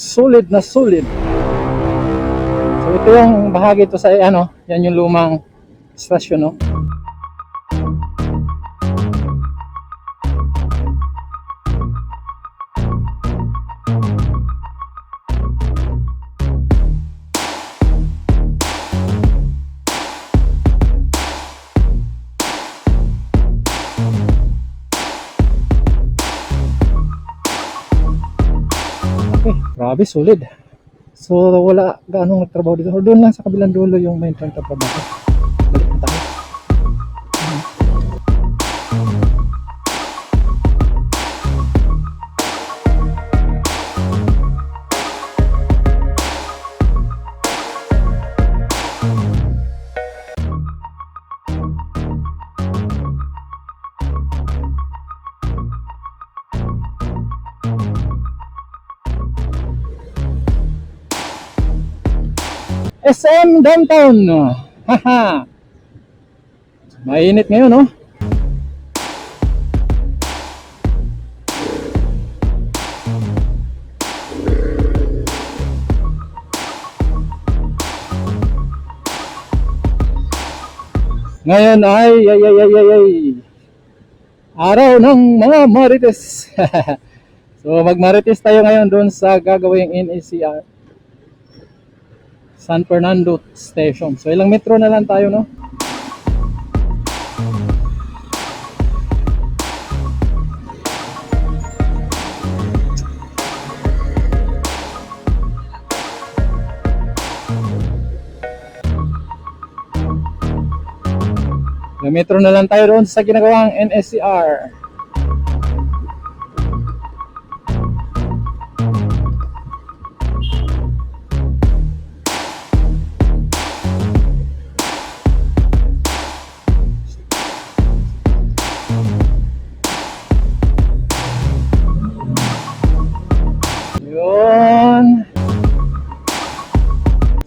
Solid na solid. So ito yung bahagi to sa ano, yan yung lumang stasyon, no. Okay, grabe solid. So wala gaano nagtrabaho dito. Doon lang sa kabilang dulo yung main trabaho. Balik na tayo. SM Downtown. Haha. Mainit ngayon, no? Ngayon ay araw ng mga Marites. So magmarites tayo ngayon doon sa gagawing NACR San Fernando Station. So ilang metro na lang tayo, no? Ilang metro na lang tayo doon sa ginagawang NACR.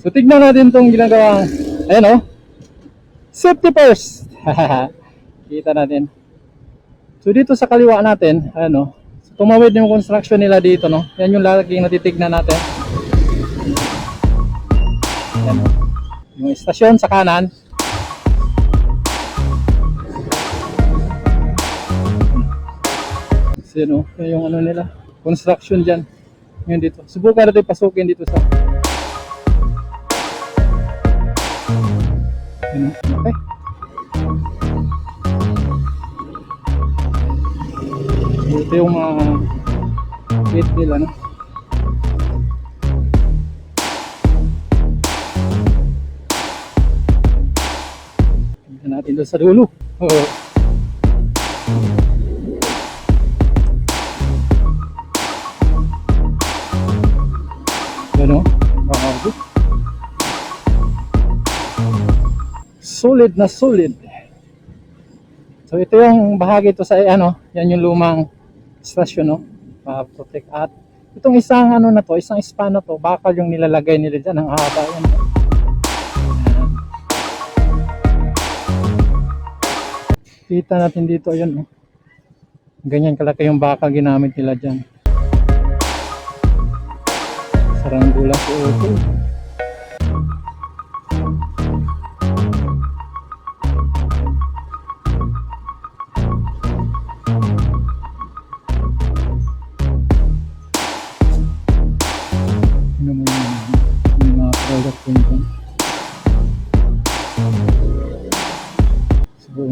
So tignan natin itong ginagawang, ayan, oh, safety first. Kita natin. So dito sa kaliwa natin, ayan, oh, so tumawid yung construction nila dito, no. Yan yung laging natitignan natin. Ayan, oh, yung istasyon sa kanan. So yun, oh, yung ano nila, construction dyan. Ngayon dito, subukan natin pasukin dito sa okay. Ito yung gate nila, no? Tignan natin doon sa dulo. Oh. Ano? Solid na solid. So ito yung bahagi to sa ano, yan yung lumang stasyon, no. Protect at itong isang ano na to, isang span na to, bakal yung nilalagay nila diyan, ang haba yan. Kita natin dito, ayun, no. Ganyan kalaki yung bakal ginamit nila diyan. Saranggola sa ulo.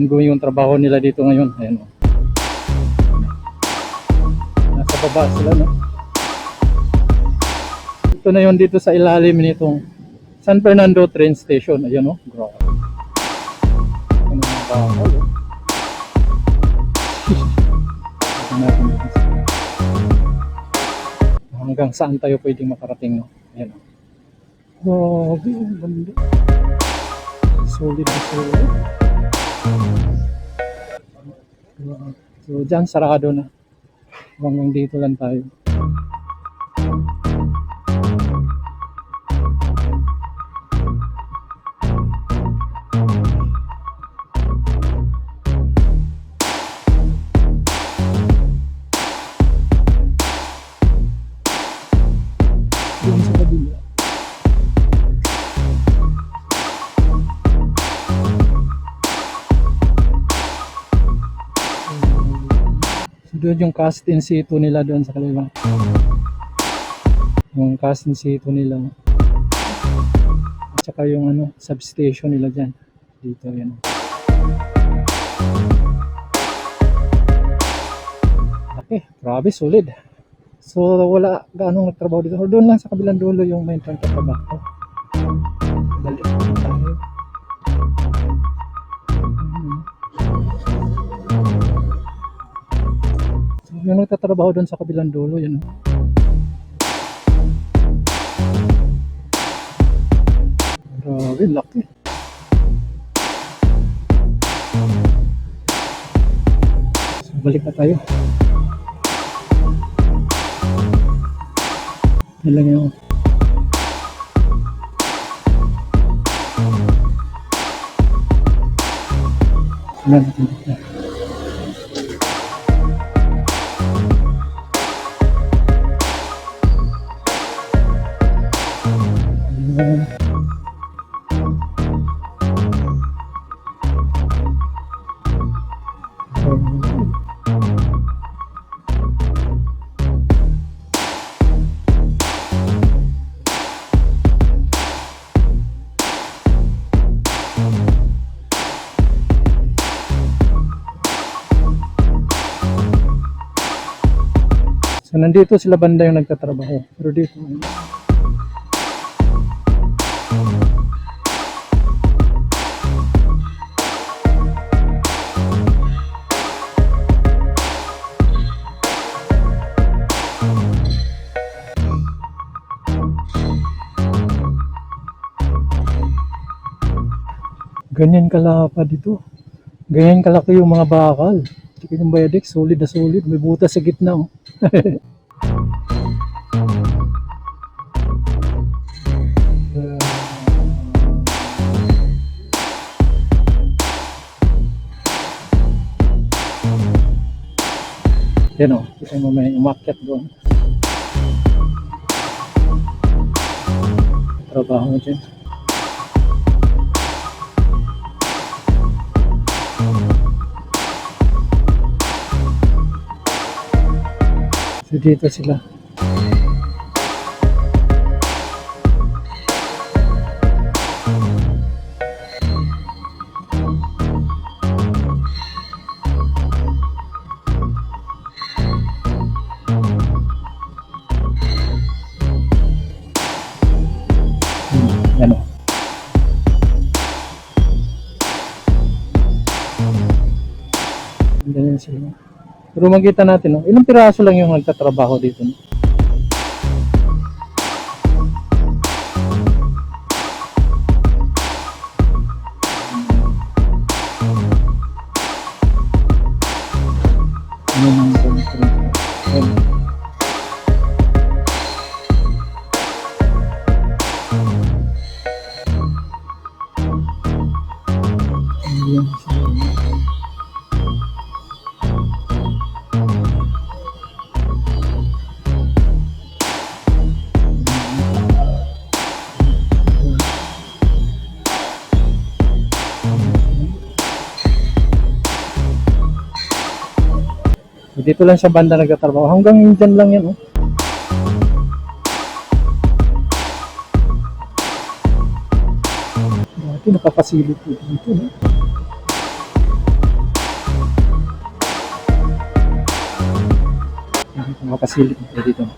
Ongoing yung trabaho nila dito ngayon. Ayan, oh. Nasa baba sila, no? Ito na yun dito sa ilalim nitong San Fernando train station. Ayan, no? Grabe. Ano mga bakal, oh. Hanggang saan tayo pwedeng makarating, no? Ayan, oh. Grabe, ang ganda. Solid na solid. So dyan sarado na, hanggang dito lang tayo. Doon yung cast in situ nila doon sa kaliwa. Yung cast in situ nila. At saka yung ano, substation nila dyan. Dito yan. Okay, grabe, solid. So wala gaano nagtrabaho dito. Doon lang sa kabilang dulo yung may trabaho. Balik tayo. So yung nagtatrabaho doon sa kabilang dulo, yun. Grabe, laki. So balik na tayo. Yan lang yung yan, so nandito sila banda yung nagtatrabaho. Pero dito ganyan kalapa dito. Ganyan kalaki yung mga bakal. Tsaka yung Viadex, solid na solid. May butas sa gitna. Oh. Yan o, kita mo may umakyat doon. Trabaho mo dyan. So dito sila. Ano? Ganyan sila. Pero makita natin, no? Ilang piraso lang yung nagtatrabaho dito. No? Dito lang siya banda nagtatrabaho. Hanggang dyan lang yan. Oh. Dati nakapasilip dito. No? Nakapasilip dito.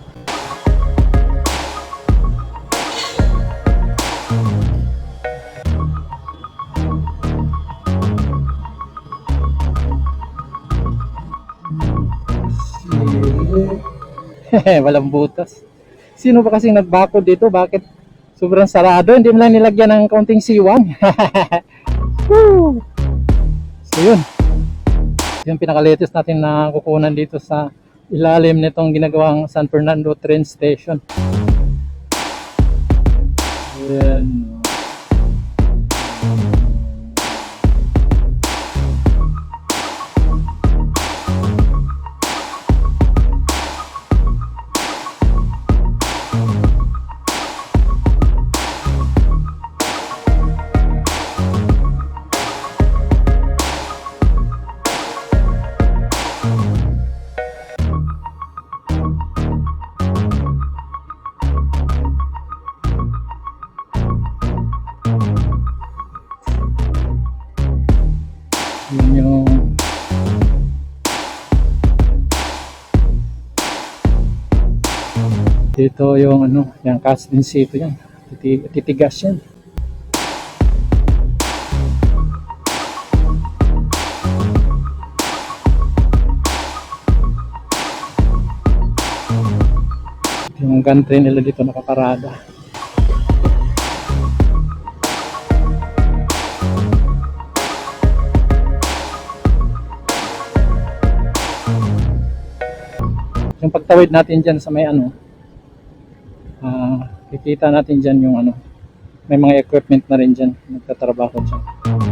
Walang butas. Sino ba kasing nagbakod dito? Bakit sobrang sarado? Hindi mo lang nilagyan ng kaunting siwang. So yun. Yung pinaka-latest natin na kukunan dito sa ilalim nitong ginagawang San Fernando train station. Yan. Dito yung ano, yung cast din sito yan. Titigas yan. Yung gantry nila dito nakaparada. Yung pagtawid natin dyan sa may ano, kikita natin dyan yung ano, may mga equipment na rin dyan, nagtatrabaho dyan.